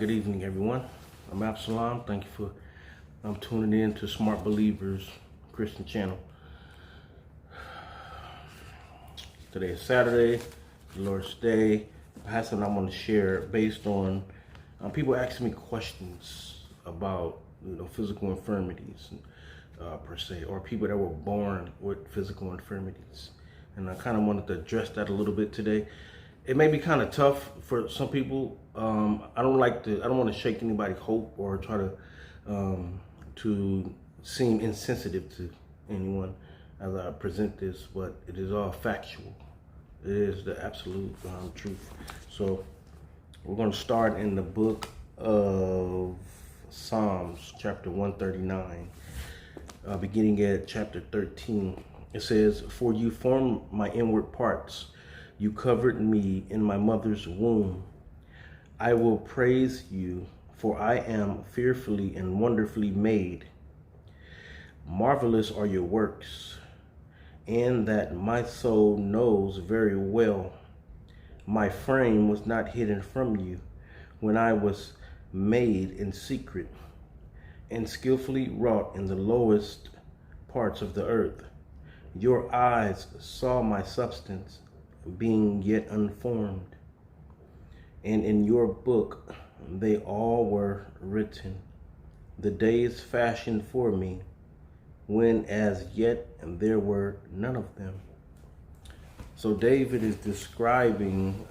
Good evening, everyone. I'm Absalom. Thank you for tuning in to Smart Believers Christian channel. Today is Saturday, the Lord's Day. I have something I want to share based on people asking me questions about physical infirmities per se, or people that were born with physical infirmities, and I kind of wanted to address that a little bit today. It may be kind of tough for some people. I don't want to shake anybody's hope or try to seem insensitive to anyone as I present this, but it is all factual. It is the absolute truth. So we're going to start in the book of Psalms, chapter 139, beginning at chapter 13. It says, "For you formed my inward parts. You covered me in my mother's womb. I will praise you, for I am fearfully and wonderfully made. Marvelous are your works, and that my soul knows very well. My frame was not hidden from you when I was made in secret and skillfully wrought in the lowest parts of the earth. Your eyes saw my substance, being yet unformed, and in your book they all were written, the days fashioned for me, when as yet there were none of them." So David is describing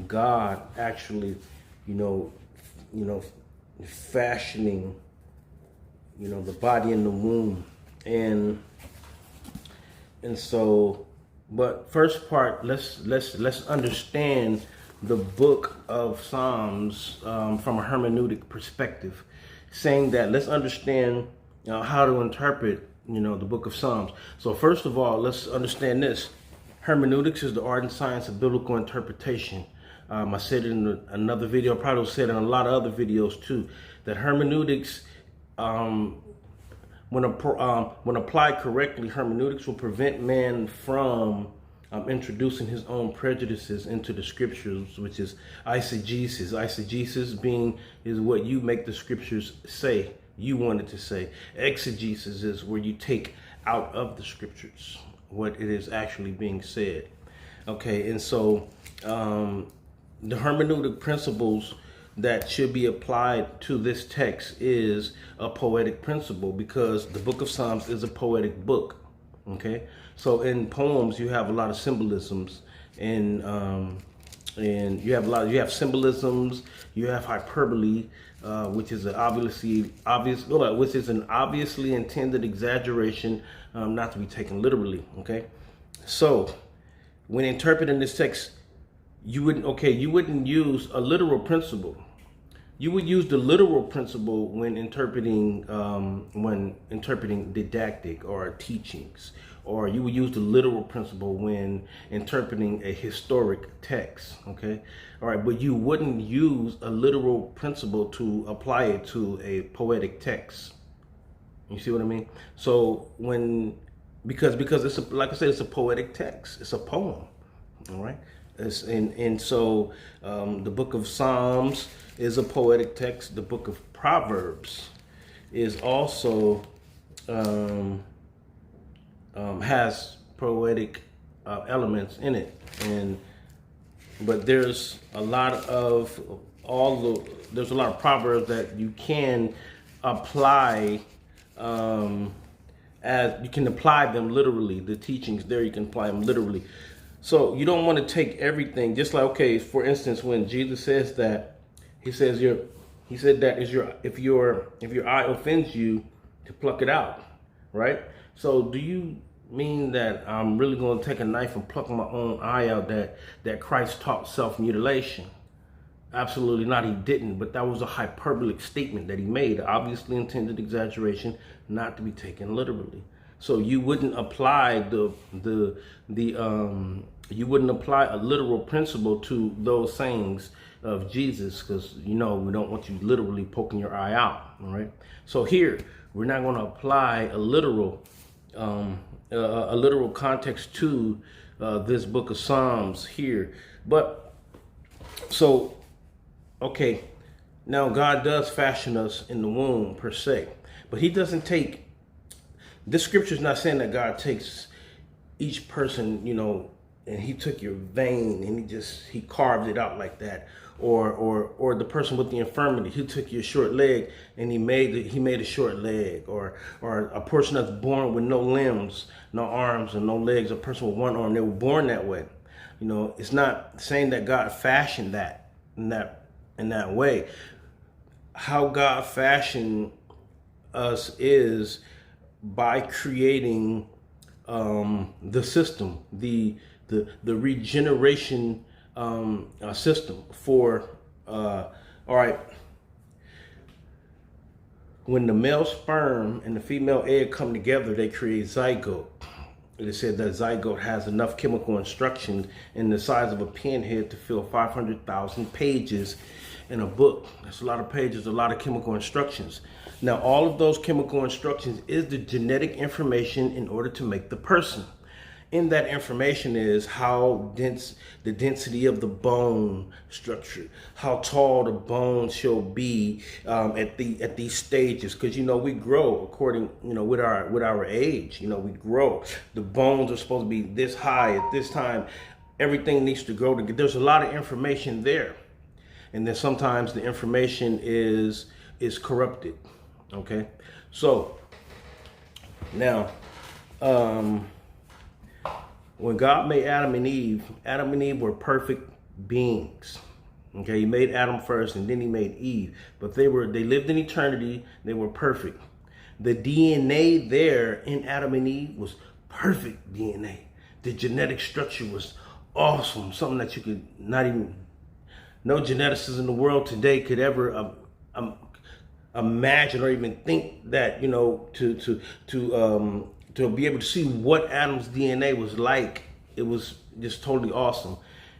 God actually, fashioning, the body in the womb, and so. But first part, let's understand the book of Psalms from a hermeneutic perspective, saying that let's understand how to interpret the book of Psalms. So first of all, let's understand this: hermeneutics is the art and science of biblical interpretation. I said it in another video, I probably said it in a lot of other videos too, that hermeneutics, when applied correctly, hermeneutics will prevent man from introducing his own prejudices into the scriptures, which is eisegesis. Eisegesis is what you make the scriptures say, you want it to say. Exegesis is where you take out of the scriptures what it is actually being said. Okay, and so the hermeneutic principles that should be applied to this text is a poetic principle, because the book of Psalms is a poetic book. Okay, so in poems you have a lot of symbolisms, and you have symbolisms, you have hyperbole, which is an obviously intended exaggeration, not to be taken literally. Okay, so when interpreting this text, you wouldn't use a literal principle. You would use the literal principle when interpreting didactic or teachings, or you would use the literal principle when interpreting a historic text. Okay, all right, but you wouldn't use a literal principle to apply it to a poetic text. You see what I mean? So because it's like I said, it's a poetic text. It's a poem. All right. So the book of Psalms is a poetic text. The book of Proverbs is also has poetic elements in it, but there's a lot of proverbs that you can apply as you can apply them literally. The teachings there, you can apply them literally. So you don't want to take everything, just like, okay, for instance, when Jesus says that, he said that if your eye offends you, to pluck it out, right? So do you mean that I'm really going to take a knife and pluck my own eye out, that Christ taught self-mutilation? Absolutely not, he didn't, but that was a hyperbolic statement that he made, obviously intended exaggeration, not to be taken literally. So you wouldn't apply you wouldn't apply a literal principle to those sayings of Jesus, because we don't want you literally poking your eye out. All right. So here we're not going to apply a literal context to this book of Psalms here, but so Okay, now God does fashion us in the womb per se, but he doesn't take, this scripture is not saying that God takes each person, and he took your vein and he carved it out like that. Or the person with the infirmity, he took your short leg and he made a short leg. Or a person that's born with no limbs, no arms and no legs, a person with one arm, they were born that way. It's not saying that God fashioned that in that way. How God fashioned us is by creating the system, the regeneration system for all right. When the male sperm and the female egg come together, they create zygote. It said that zygote has enough chemical instructions in the size of a pinhead to fill 500,000 pages in a book. That's a lot of pages, a lot of chemical instructions. Now, all of those chemical instructions is the genetic information in order to make the person. In that information is how dense the density of the bone structure, how tall the bone shall be at these stages, because we grow according with our age. We grow. The bones are supposed to be this high at this time. Everything needs to grow. There's a lot of information there, and then sometimes the information is corrupted. Okay, so now. When God made Adam and Eve were perfect beings. Okay, he made Adam first and then he made Eve. But they lived in eternity, they were perfect. The DNA there in Adam and Eve was perfect DNA. The genetic structure was awesome, something that you could not even, no geneticist in the world today could ever imagine or even think that, to be able to see what Adam's DNA was like. It was just totally awesome.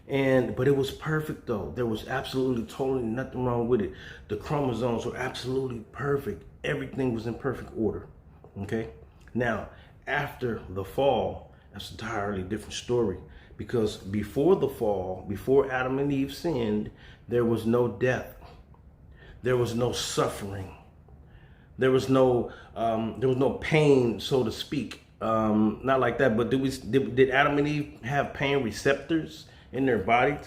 But it was perfect though. There was absolutely totally nothing wrong with it. The chromosomes were absolutely perfect. Everything was in perfect order. Okay. Now, after the fall, that's an entirely different story, because before the fall, before Adam and Eve sinned, there was no death. There was no suffering. There was no pain, so to speak. Not like that, but did Adam and Eve have pain receptors in their body?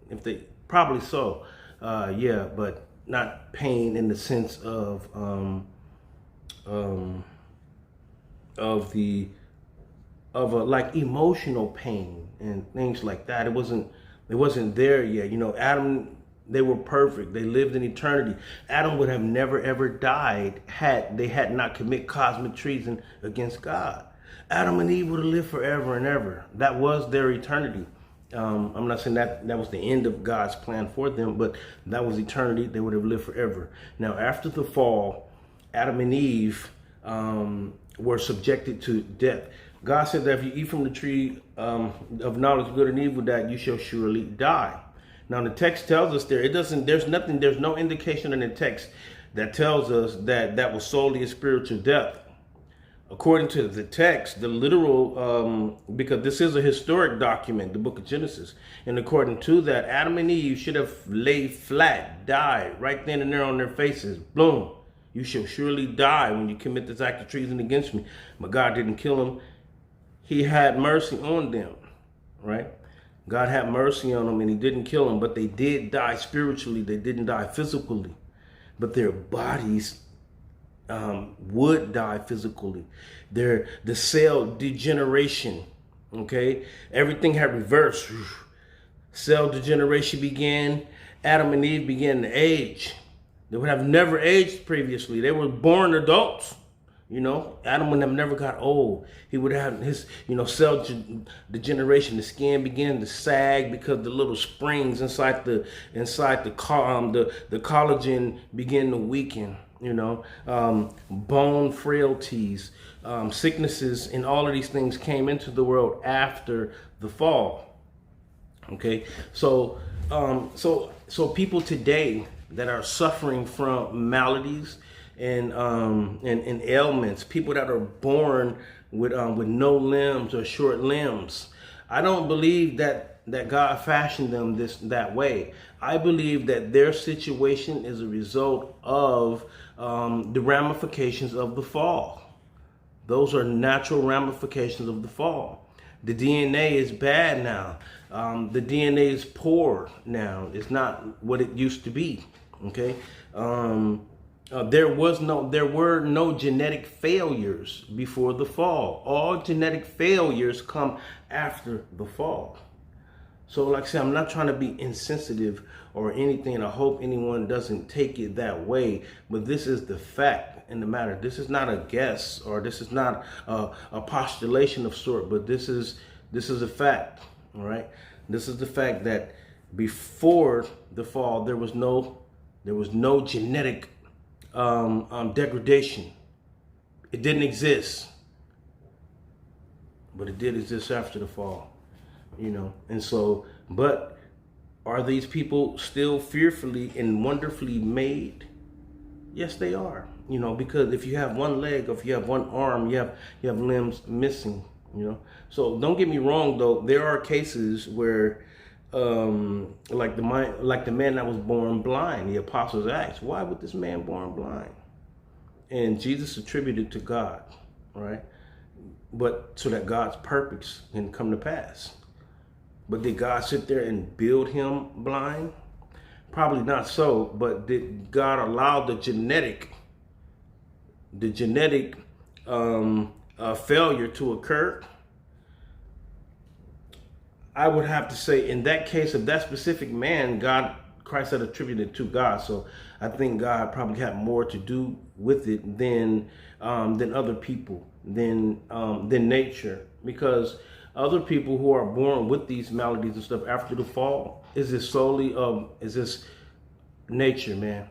If they probably so, yeah, but not pain in the sense of like emotional pain and things like that. It wasn't there yet. Adam. They were perfect. They lived in eternity. Adam would have never, ever died had they had not committed cosmic treason against God. Adam and Eve would have lived forever and ever. That was their eternity. I'm not saying that was the end of God's plan for them, but that was eternity. They would have lived forever. Now, after the fall, Adam and Eve were subjected to death. God said that if you eat from the tree of knowledge of good and evil, that you shall surely die. Now the text tells us there's no indication in the text that tells us that was solely a spiritual death. According to the text, the literal, because this is a historic document, the book of Genesis, and according to that, Adam and Eve should have laid flat, died right then and there on their faces. Boom. You shall surely die when you commit this act of treason against me. But God didn't kill them. He had mercy on them, right? God had mercy on them and he didn't kill them, but they did die spiritually. They didn't die physically, but their bodies would die physically. The cell degeneration, okay? Everything had reversed. Cell degeneration began. Adam and Eve began to age. They would have never aged previously. They were born adults. Adam would have never got old. He would have his, cell degeneration. The skin began to sag because the little springs inside the collagen began to weaken. Bone frailties, sicknesses, and all of these things came into the world after the fall. Okay, so people today that are suffering from maladies and ailments, people that are born with no limbs or short limbs, I don't believe that God fashioned them that way. I believe that their situation is a result of the ramifications of the fall. Those are natural ramifications of the fall. The DNA is bad now. The DNA is poor now. It's not what it used to be. Okay. There were no genetic failures before the fall. All genetic failures come after the fall. So like I said, I'm not trying to be insensitive or anything. I hope anyone doesn't take it that way. But this is the fact in the matter. This is not a guess, or this is not a postulation of sort, but this is a fact. All right. This is the fact that before the fall, there was no genetic degradation. It didn't exist, but it did exist after the fall. And so, but are these people still fearfully and wonderfully made? Yes, they are. Because if you have one leg, or if you have one arm, you have limbs missing. So don't get me wrong, though. There are cases where, like the man that was born blind. The apostles asked, "Why was this man born blind?" And Jesus attributed to God, right? But so that God's purpose can come to pass. But did God sit there and build him blind? Probably not so. But did God allow the genetic failure to occur? I would have to say, in that case of that specific man, Christ had attributed to God. So I think God probably had more to do with it than other people, than nature, because other people who are born with these maladies and stuff after the fall, is this nature, man?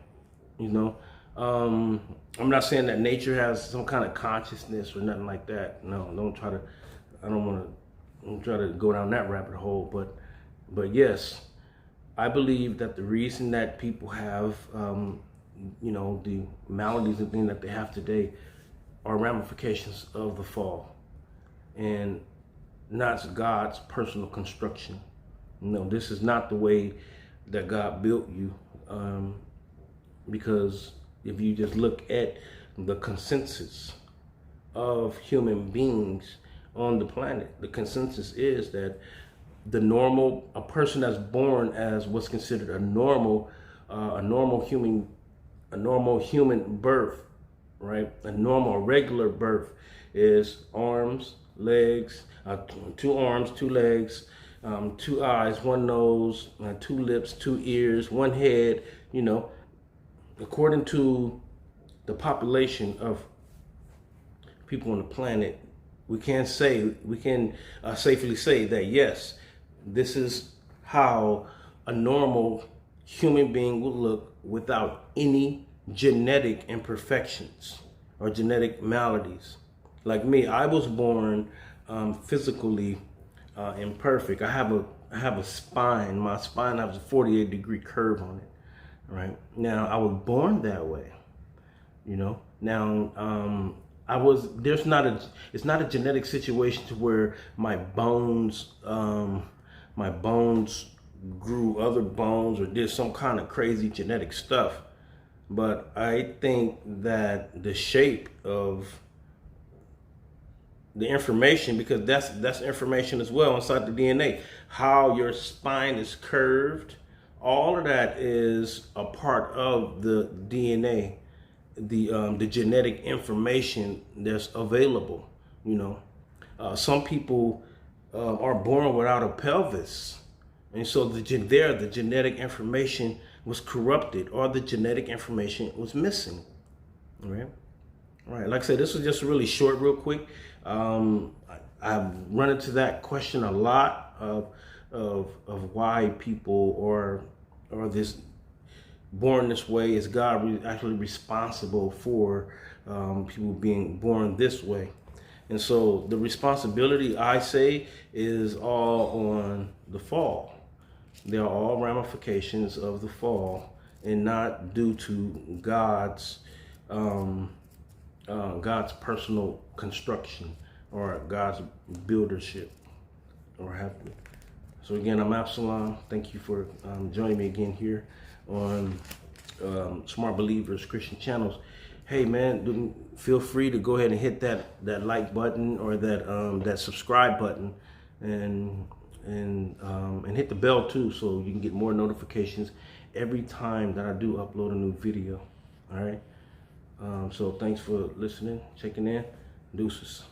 I'm not saying that nature has some kind of consciousness or nothing like that. No, I don't want to try to go down that rabbit hole, but yes, I believe that the reason that people have, the maladies and things that they have today are ramifications of the fall, and not God's personal construction. This is not the way that God built you, because if you just look at the consensus of human beings on the planet, the consensus is that a person that's born as what's considered a normal human birth, right? A regular birth is arms, legs, 2 arms, 2 legs, 2 eyes, 1 nose, 2 lips, 2 ears, 1 head. According to the population of people on the planet, we can safely say that yes, this is how a normal human being will look without any genetic imperfections or genetic maladies. Like me, I was born physically imperfect. I have a spine. My spine has a 48-degree curve on it. Right now, I was born that way. Now, it's not a genetic situation to where my bones grew other bones or did some kind of crazy genetic stuff. But I think that the shape of the information, because that's information as well inside the DNA, how your spine is curved, all of that is a part of the DNA, the genetic information that's available. Some people are born without a pelvis, and so the genetic information was corrupted, or the genetic information was missing. All right. Like I said, this was just really short, real quick. I've run into that question a lot of why people are this born this way. Is God actually responsible for people being born this way? And so the responsibility, I say, is all on the fall. They are all ramifications of the fall, and not due to God's personal construction or God's buildership or have you. So again, I'm Absalom. Thank you for joining me again here on Smart Believers Christian Channels. Hey man, feel free to go ahead and hit that like button or that subscribe button, and hit the bell too, so you can get more notifications every time that I do upload a new video. All right. So thanks for listening, checking in. Deuces.